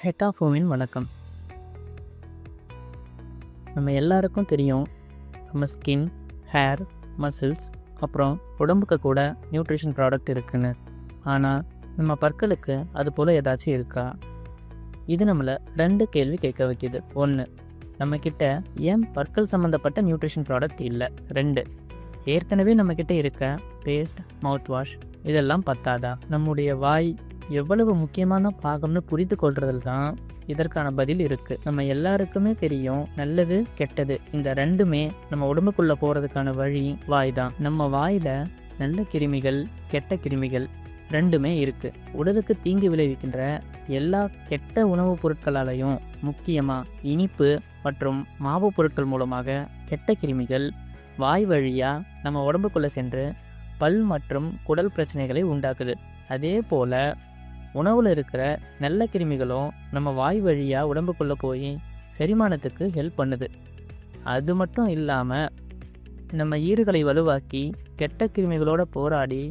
ஹெட்டாஃபோவின் வணக்கம். நம்ம எல்லாருக்கும் தெரியும், நம்ம ஸ்கின், ஹேர், மசில்ஸ், அப்புறம் உடம்புக்கு கூட நியூட்ரிஷன் ப்ராடக்ட் இருக்குன்னு. ஆனால் நம்ம பற்களுக்கு அது போல் ஏதாச்சும் இருக்கா? இது நம்மளை 2 கேள்வி கேட்க வைக்கிது. 1, நம்மக்கிட்ட ஏன் பற்கள் சம்மந்தப்பட்ட நியூட்ரிஷன் ப்ராடக்ட் இல்லை? 2, ஏற்கனவே நம்மக்கிட்ட இருக்க பேஸ்ட், மவுத் வாஷ் இதெல்லாம் பத்தாதா? நம்முடைய வாய் எவ்வளவு முக்கியமான பாகம்னு புரிந்து கொள்றதில் தான் இதற்கான பதில் இருக்குது. நம்ம எல்லாருக்குமே தெரியும், நல்லது கெட்டது இந்த ரெண்டுமே நம்ம உடம்புக்குள்ளே போகிறதுக்கான வழி வாய் தான். நம்ம வாயில் நல்ல கிருமிகள், கெட்ட கிருமிகள் ரெண்டுமே இருக்குது. உடலுக்கு தீங்கு விளைவிக்கின்ற எல்லா கெட்ட உணவுப் பொருட்களாலையும், முக்கியமாக இனிப்பு மற்றும் மாவு பொருட்கள் மூலமாக கெட்ட கிருமிகள் வாய் வழியாக நம்ம உடம்புக்குள்ளே சென்று பல் மற்றும் குடல் பிரச்சனைகளை உண்டாக்குது. அதே போல் உணவில் இருக்கிற நல்ல கிருமிகளும் நம்ம வாய் வழியாக உடம்புக்குள்ளே போய் செரிமானத்துக்கு ஹெல்ப் பண்ணுது. அது மட்டும் இல்லாமல் நம்ம ஈறுகளை வலுவாக்கி கெட்ட கிருமிகளோடு போராடி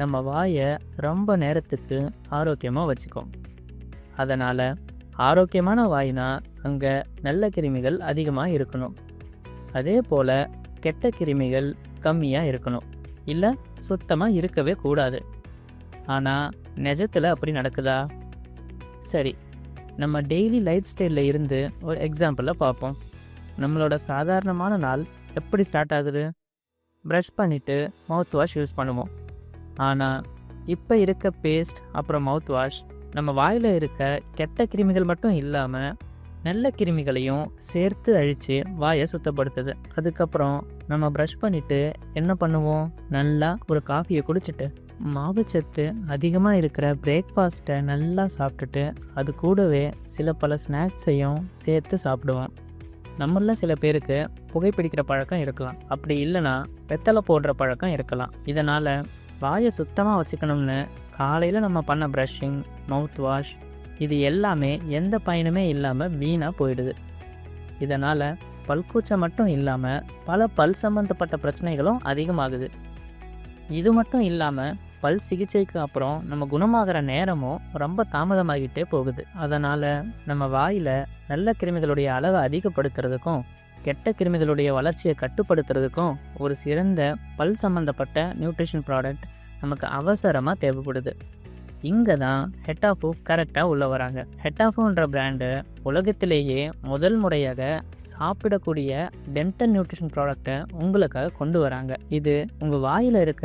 நம்ம வாயை ரொம்ப நேரத்துக்கு ஆரோக்கியமாக வச்சுக்கோம். அதனால் ஆரோக்கியமான வாய்னா அங்கே நல்ல கிருமிகள் அதிகமாக இருக்கணும். அதே போல் கெட்ட கிருமிகள் கம்மியாக இருக்கணும், இல்லை சுத்தமாக இருக்கவே கூடாது. ஆனால் நிஜத்தில் அப்படி நடக்குதா? சரி, நம்ம டெய்லி லைஃப் ஸ்டைலில் இருந்து ஒரு எக்ஸாம்பிளில் பார்ப்போம். நம்மளோட சாதாரணமான நாள் எப்படி ஸ்டார்ட் ஆகுது? ப்ரஷ் பண்ணிவிட்டு மவுத் வாஷ் யூஸ் பண்ணுவோம். ஆனால் இப்போ இருக்க பேஸ்ட் அப்புறம் மவுத் வாஷ் நம்ம வாயில் இருக்க கெட்ட கிருமிகள் மட்டும் இல்லாமல் நல்ல கிருமிகளையும் சேர்த்து அழித்து வாயை சுத்தப்படுத்துது. அதுக்கப்புறம் நம்ம ப்ரஷ் பண்ணிவிட்டு என்ன பண்ணுவோம்? நல்லா ஒரு காஃபியை குடிச்சிட்டு மாவுச்சத்து அதிகமாக இருக்கிற பிரேக்ஃபாஸ்ட்டை நல்லா சாப்பிட்டுட்டு அது கூடவே பல ஸ்நாக்ஸையும் சேர்த்து சாப்பிடுவோம். நம்மள சில பேருக்கு புகைப்பிடிக்கிற பழக்கம் இருக்கலாம், அப்படி இல்லைன்னா வெத்தலை போடுற பழக்கம் இருக்கலாம். இதனால் வாயை சுத்தமாக வச்சுக்கணும்னு காலையில் நம்ம பண்ண ப்ரஷ்ஷிங், மவுத் வாஷ் இது எல்லாமே எந்த பயனுமே இல்லாமல் வீணாக போயிடுது. இதனால் பல்கூச்சம் மட்டும் இல்லாமல் பல பல் சம்மந்தப்பட்ட பிரச்சனைகளும் அதிகமாகுது. இது மட்டும் இல்லாமல் பல் சிகிச்சைக்கு அப்புறம் நம்ம குணமாகிற நேரமும் ரொம்ப தாமதமாகிட்டே போகுது. அதனால் நம்ம வாயில் நல்ல கிருமிகளுடைய அளவை அதிகப்படுத்துறதுக்கும் கெட்ட கிருமிகளுடைய வளர்ச்சியை கட்டுப்படுத்துறதுக்கும் ஒரு சிறந்த பல் சம்மந்தப்பட்ட நியூட்ரிஷன் ப்ராடக்ட் நமக்கு அவசரமாக தேவைப்படுது. இங்கே தான் ஹெட்டாஃபோ கரெக்டாக உள்ள வராங்க. ஹெட்டாஃபோன்ற பிராண்டு உலகத்திலேயே முதல் முறையாக சாப்பிடக்கூடிய டென்டல் நியூட்ரிஷன் ப்ராடக்டை உங்களுக்காக கொண்டு வராங்க. இது உங்கள் வாயில் இருக்க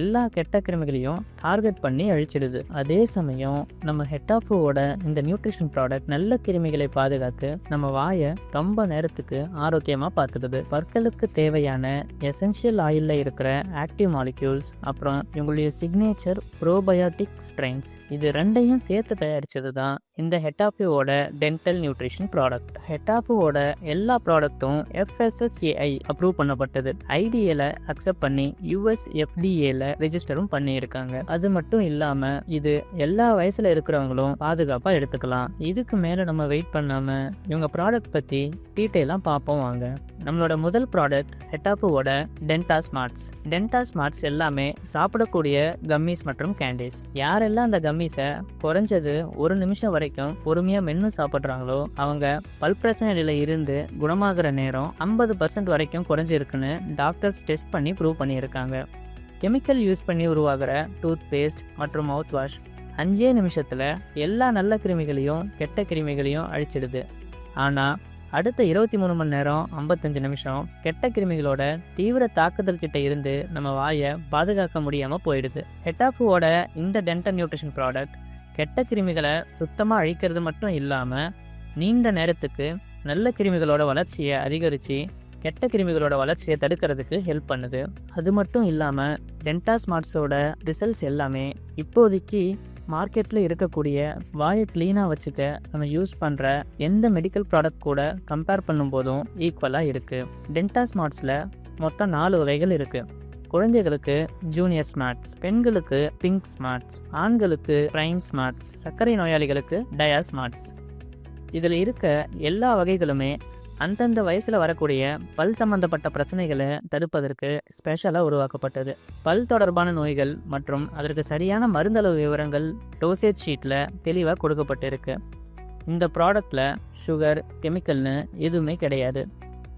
எல்லா கெட்ட கிருமிகளையும் டார்கெட் பண்ணி அழிச்சிடுது. அதே சமயம் நம்ம ஹெட்டாஃபோவோட இந்த நியூட்ரிஷன் ப்ராடக்ட் நல்ல கிருமிகளை பாதுகாத்து நம்ம வாயை ரொம்ப நேரத்துக்கு ஆரோக்கியமாக பார்த்துடுது. பற்களுக்கு தேவையான எசென்ஷியல் ஆயிலில் இருக்கிற ஆக்டிவ் மாலிக்யூல்ஸ், அப்புறம் இவங்களுடைய சிக்னேச்சர் ப்ரோபயோட்டிக் ஸ்ட்ரெயின்ஸ் இது ரெண்டையும் சேர்த்து தயாரித்தது தான் இந்த ஹெட்டாஃபோவோட டென்டல் நியூட்ரிஷன் ப்ராடக்ட். ஹெட்டாஃபோவோட எல்லா ப்ராடக்ட்டும் FSSAI அப்ரூவ் பண்ணப்பட்டது. IDAல அக்செப்ட் பண்ணி US FDAல ரெஜிஸ்டரும் பண்ணியிருக்காங்க. அது மட்டும் இல்லாமல் இது எல்லா வயசில் இருக்கிறவங்களும் பாதுகாப்பாக எடுத்துக்கலாம். இதுக்கு மேலே நம்ம வெயிட் பண்ணாமல் இவங்க ப்ராடக்ட் பற்றி டீட்டெயிலாக பார்ப்போம் வாங்க. நம்மளோட முதல் ப்ராடக்ட் ஹெட்டாஃபோவோட டென்டா ஸ்மார்ட்ஸ். டென்டா ஸ்மார்ட்ஸ் எல்லாமே சாப்பிடக்கூடிய கம்மிஸ் மற்றும் கேண்டிஸ். யாரெல்லாம் அந்த கம்மிஸை குறைஞ்சது 1 நிமிஷம் வரைக்கும் பொறுமையாக மென்று சாப்பிட்றாங்களோ அவங்க பல் பிரச்சனையில இருந்து குணமாகிற நேரம் 50% வரைக்கும் குறைஞ்சிருக்குன்னு டாக்டர்ஸ் டெஸ்ட் பண்ணி ப்ரூவ் பண்ணியிருக்காங்க. கெமிக்கல் யூஸ் பண்ணி உருவாகிற டூத் பேஸ்ட் மற்றும் மவுத் வாஷ் 5 நிமிஷத்தில் எல்லா நல்ல கிருமிகளையும் கெட்ட கிருமிகளையும் அழிச்சிடுது. ஆனால் அடுத்த 23 மணி நேரம் 55 நிமிஷம் கெட்ட கிருமிகளோட தீவிர தாக்குதல் கிட்ட இருந்து நம்ம வாயை பாதுகாக்க முடியாமல் போயிடுது. ஹெட்டாஃபோவோட இந்த டென்டல் நியூட்ரிஷன் ப்ராடக்ட் கெட்ட கிருமிகளை சுத்தமாக அழிக்கிறது மட்டும் இல்லாமல் நீண்ட நேரத்துக்கு நல்ல கிருமிகளோட வளர்ச்சியை அதிகரித்து கெட்ட கிருமிகளோட வளர்ச்சியை தடுக்கிறதுக்கு ஹெல்ப் பண்ணுது. அது மட்டும் இல்லாமல் டென்டா ஸ்மார்ட்ஸோட ரிசல்ட்ஸ் எல்லாமே இப்போதைக்கு மார்க்கெட்டில் இருக்கக்கூடிய வாயை க்ளீனாக வச்சுக்க நம்ம யூஸ் பண்ணுற எந்த மெடிக்கல் ப்ராடக்ட் கூட கம்பேர் பண்ணும்போதும் ஈக்குவலாக இருக்குது. டென்டா ஸ்மார்ட்ஸில் மொத்தம் 4 வகைகள் இருக்குது. குழந்தைகளுக்கு ஜூனியர் ஸ்மார்ட்ஸ், பெண்களுக்கு பிங்க் ஸ்மார்ட்ஸ், ஆண்களுக்கு பிரைம் ஸ்மார்ட்ஸ், சர்க்கரை நோயாளிகளுக்கு டயா ஸ்மார்ட்ஸ். இதில் இருக்க எல்லா வகைகளுமே அந்தந்த வயசில் வரக்கூடிய பல் சம்பந்தப்பட்ட பிரச்சனைகளை தடுப்பதற்கு ஸ்பெஷலாக உருவாக்கப்பட்டது. பல் தொடர்பான நோய்கள் மற்றும் அதற்கு சரியான மருந்தளவு விவரங்கள் டோசேஜ் ஷீட்டில் தெளிவாக கொடுக்கப்பட்டிருக்கு. இந்த ப்ராடக்டில் சுகர் கெமிக்கல்னு எதுவுமே கிடையாது.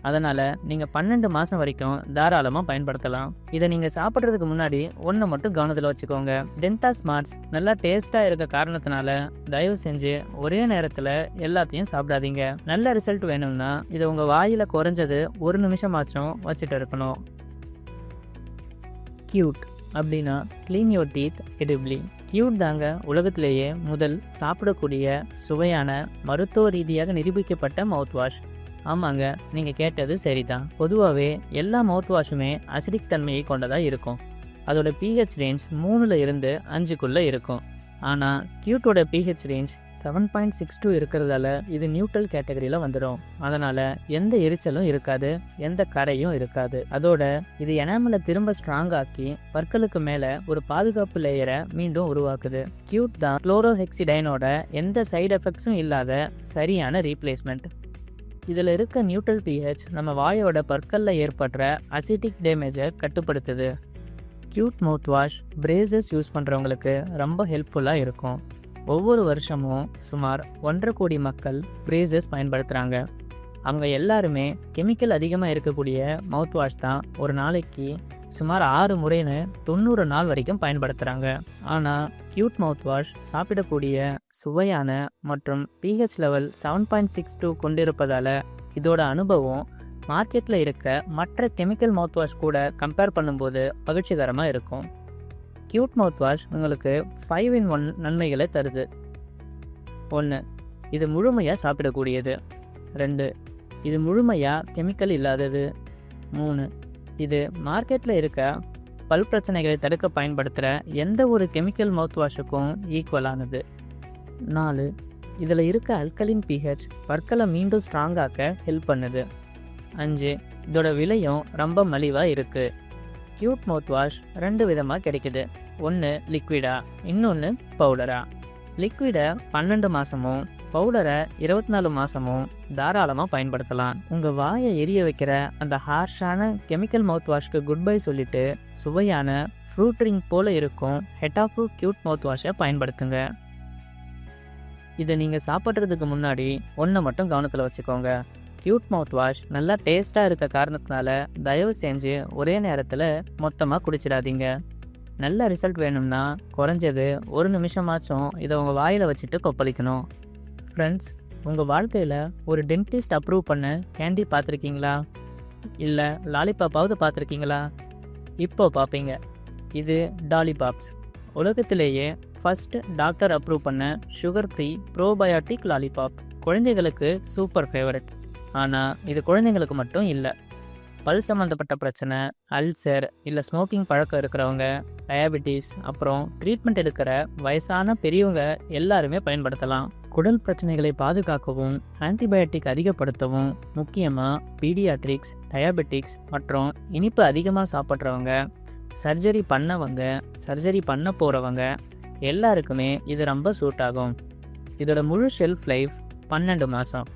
அதனால் நீங்கள் 12 மாதம் வரைக்கும் தாராளமாக பயன்படுத்தலாம். இதை நீங்கள் சாப்பிட்றதுக்கு முன்னாடி ஒன்று மட்டும் கவனத்தில் வச்சுக்கோங்க. டென்டா ஸ்மார்ட்ஸ் நல்லா டேஸ்ட்டாக இருக்க காரணத்தினால தயவு செஞ்சு ஒரே நேரத்தில் எல்லாத்தையும் சாப்பிடாதீங்க. நல்ல ரிசல்ட் வேணும்னா இதை உங்கள் வாயில் குறைஞ்சது 1 நிமிஷமாச்சும் வச்சுட்டு இருக்கணும். கியூட் அப்படின்னா க்ளீன் யுவர் டீத் எடிபிளி. கியூட் தாங்க உலகத்திலேயே முதல் சாப்பிடக்கூடிய சுவையான மருத்துவ ரீதியாக நிரூபிக்கப்பட்ட மவுத் வாஷ். ஆமாங்க, நீங்கள் கேட்டது சரிதான். பொதுவாகவே எல்லா மவுத் வாஷுமே அசிடிக் தன்மையை கொண்டதாக இருக்கும். அதோட pH ரேஞ்ச் 3ல் இருந்து 5க்குள்ளே இருக்கும். ஆனால் கியூட்டோட pH ரேஞ்ச் 7.62 இருக்கிறதால இது நியூட்ரல் கேட்டகரியில் வந்துடும். அதனால் எந்த எரிச்சலும் இருக்காது, எந்த கரையும் இருக்காது. அதோட இது எனாமலை திரும்ப ஸ்ட்ராங் ஆக்கி பற்களுக்கு மேலே ஒரு பாதுகாப்பு லேயரை மீண்டும் உருவாக்குது. கியூட் தான் குளோரோஹெக்சிடைனோட எந்த சைடு எஃபெக்ட்ஸும் இல்லாத சரியான ரீப்ளேஸ்மெண்ட். இதில் இருக்க நியூட்ரல் pH நம்ம வாயோட பற்களில் ஏற்படுற அசிட்டிக் டேமேஜை கட்டுப்படுத்துது. Cute mouth wash braces use பண்ணுறவங்களுக்கு ரொம்ப ஹெல்ப்ஃபுல்லாக இருக்கும். ஒவ்வொரு வருஷமும் சுமார் 1.5 கோடி மக்கள் பிரேசஸ் பயன்படுத்துகிறாங்க. அவங்க எல்லாருமே கெமிக்கல் அதிகமாக இருக்கக்கூடிய மவுத் வாஷ் தான் ஒரு நாளைக்கு சுமார் 6 முறைன்னு 90 நாள் வரைக்கும் பயன்படுத்துகிறாங்க. ஆனால் கியூட் மவுத் வாஷ் சாப்பிடக்கூடிய சுவையான மற்றும் pH லெவல் 7.62 கொண்டிருப்பதால் இதோட அனுபவம் மார்க்கெட்டில் இருக்க மற்ற கெமிக்கல் மவுத் வாஷ் கூட கம்பேர் பண்ணும்போது மகிழ்ச்சிகரமாக இருக்கும். கியூட் மவுத் வாஷ் உங்களுக்கு 5-in-1 நன்மைகளை தருது. 1. இது முழுமையாக சாப்பிடக்கூடியது. 2. இது முழுமையாக கெமிக்கல் இல்லாதது. 3. இது மார்க்கெட்டில் இருக்க பல் பிரச்சனைகளை தடுக்க பயன்படுத்துகிற எந்த ஒரு கெமிக்கல் மவுத் வாஷுக்கும் ஈக்குவலானது. 4. இதில் இருக்க அல்கலின் pH பற்களை மீண்டும் ஸ்ட்ராங்காக்க ஹெல்ப் பண்ணுது. 5. இதோட விலையும் ரொம்ப மலிவாக இருக்குது. கியூட் மவுத் வாஷ் 2 விதமாக கிடைக்குது. ஒன்று லிக்விடா, இன்னொன்று பவுடரா. லிக்விடை 12 மாதமும் பவுடரை 24 மாதமும் தாராளமாக பயன்படுத்தலாம். உங்கள் வாயை எரிய வைக்கிற அந்த ஹார்ஷான கெமிக்கல் மவுத் வாஷ்க்கு குட் பை சொல்லிட்டு சுவையான ஃப்ரூட் ட்ரிங்க் போல் இருக்கும் ஹெட்டாஃபு கியூட் மவுத் வாஷை பயன்படுத்துங்க. இதை நீங்கள் சாப்பிட்றதுக்கு முன்னாடி ஒன்றை மட்டும் கவனத்தில் வச்சுக்கோங்க. கியூட் மவுத் வாஷ் நல்லா டேஸ்ட்டாக இருக்க காரணத்தினால தயவு செஞ்சு ஒரே நேரத்தில் மொத்தமாக குடிச்சிடாதீங்க. நல்ல ரிசல்ட் வேணும்னா குறைஞ்சது 1 நிமிஷமாச்சும் இதை உங்கள் வாயில் வச்சுட்டு கொப்பளிக்கணும். ஃப்ரெண்ட்ஸ், உங்கள் வாழ்க்கையில் ஒரு டென்டிஸ்ட் அப்ரூவ் பண்ண கேண்டி பார்த்துருக்கீங்களா? இல்லை லாலிபாப்பாவது பார்த்துருக்கீங்களா? இப்போ பார்ப்பீங்க. இது டாலிபாப்ஸ். உலகத்திலேயே ஃபர்ஸ்ட் டாக்டர் அப்ரூவ் பண்ண சுகர் ஃப்ரீ ப்ரோபயோட்டிக் லாலிபாப். குழந்தைகளுக்கு சூப்பர் ஃபேவரட். ஆனால் இது குழந்தைங்களுக்கு மட்டும் இல்லை. பல் சம்மந்தப்பட்ட பிரச்சனை, அல்சர் இல்லை ஸ்மோக்கிங் பழக்கம் இருக்கிறவங்க, டயபெட்டிஸ், அப்புறம் ட்ரீட்மெண்ட் எடுக்கிற வயசான பெரியவங்க எல்லாருமே பயன்படுத்தலாம். குடல் பிரச்சனைகளை பாதுகாக்கவும் ஆன்டிபயோட்டிக் அதிகப்படுத்தவும் முக்கியமாக பீடியாட்ரிக்ஸ், டயபெட்டிக்ஸ் மற்றும் இனிப்பு அதிகமாக சாப்பிட்றவங்க, சர்ஜரி பண்ணவங்க, சர்ஜரி பண்ண போகிறவங்க எல்லாருக்குமே இது ரொம்ப சூட் ஆகும். இதோட முழு ஷெல்ஃப் லைஃப் 12 மாதம்.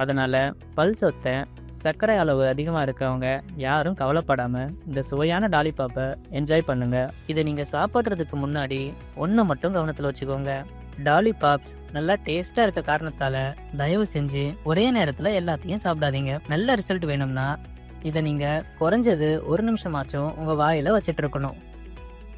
அதனால் பல் சொத்தை சர்க்கரை அளவு அதிகமாக இருக்கவங்க யாரும் கவலைப்படாமல் இந்த சுவையான டாலிபாப்பை என்ஜாய் பண்ணுங்கள். இதை நீங்கள் சாப்பிட்றதுக்கு முன்னாடி ஒன்றை மட்டும் கவனத்தில் வச்சுக்கோங்க. டாலிபாப்ஸ் நல்லா டேஸ்ட்டாக இருக்க காரணத்தால் தயவு செஞ்சு ஒரே நேரத்தில் எல்லாத்தையும் சாப்பிடாதீங்க. நல்ல ரிசல்ட் வேணும்னா இதை நீங்கள் குறைஞ்சது 1 நிமிஷமாச்சும் உங்கள் வாயில் வச்சுட்டு இருக்கணும்.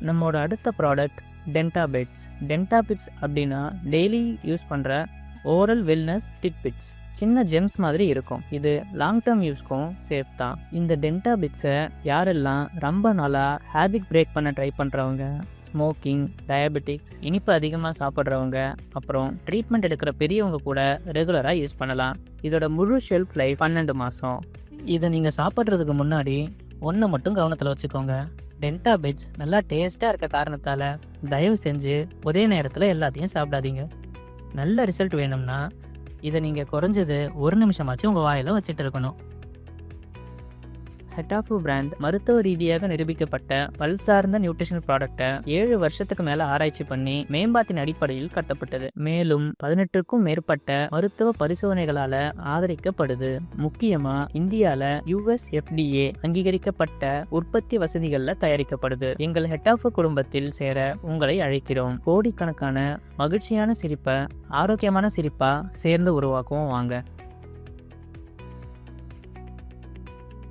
நம்மளோட அடுத்த ப்ராடக்ட் டென்டாபிட்ஸ். டென்டாபிட்ஸ் அப்படின்னா டெய்லி யூஸ் பண்ணுற ஓரல் வெல்னஸ் டிட்பிட்ஸ். சின்ன ஜெம்ஸ் மாதிரி இருக்கும். இது லாங் டேர்ம் யூஸ்க்கும் சேஃப் தான். இந்த டென்டாபிட்ஸை யாரெல்லாம் ரொம்ப நாளாக ஹேபிட் பிரேக் பண்ண ட்ரை பண்ணுறவங்க, ஸ்மோக்கிங், டயபெட்டிக்ஸ், இனிப்பு அதிகமாக சாப்பிட்றவங்க, அப்புறம் ட்ரீட்மெண்ட் எடுக்கிற பெரியவங்க கூட ரெகுலராக யூஸ் பண்ணலாம். இதோட முழு ஷெல்ஃப் லைஃப் 12 மாதம். இதை நீங்கள் சாப்பிட்றதுக்கு முன்னாடி ஒன்றை மட்டும் கவனத்தில் வச்சுக்கோங்க. டென்டாபிட்ஸ் நல்லா டேஸ்ட்டாக இருக்க காரணத்தால் தயவு செஞ்சு ஒரே நேரத்தில் எல்லாத்தையும் சாப்பிடாதீங்க. நல்ல ரிசல்ட் வேணும்னா இதை நீங்கள் குறைஞ்சது 1 நிமிஷமாச்சும் உங்கள் வாயில் வச்சுட்டு இருக்கணும். ஹெட்டாஃபு பிராண்ட் மருத்துவ ரீதியாக நிரூபிக்கப்பட்ட பல் சார்ந்த நியூட்ரிஷனல் ப்ராடக்டை 7 வருஷத்துக்கு மேல ஆராய்ச்சி பண்ணி மேம்பாட்டின் அடிப்படையில் கட்டப்பட்டது. மேலும் 18க்கும் மேற்பட்ட மருத்துவ பரிசோதனைகளால ஆதரிக்கப்படுது. முக்கியமா இந்தியால USFDA அங்கீகரிக்கப்பட்ட உற்பத்தி வசதிகள்ல தயாரிக்கப்படுது. எங்கள் ஹெட்டாஃபு குடும்பத்தில் சேர உங்களை அழைக்கிறோம். கோடிக்கணக்கான மகிழ்ச்சியான சிரிப்பை ஆரோக்கியமான சிரிப்பா சேர்ந்து உருவாக்குவோம் வாங்க.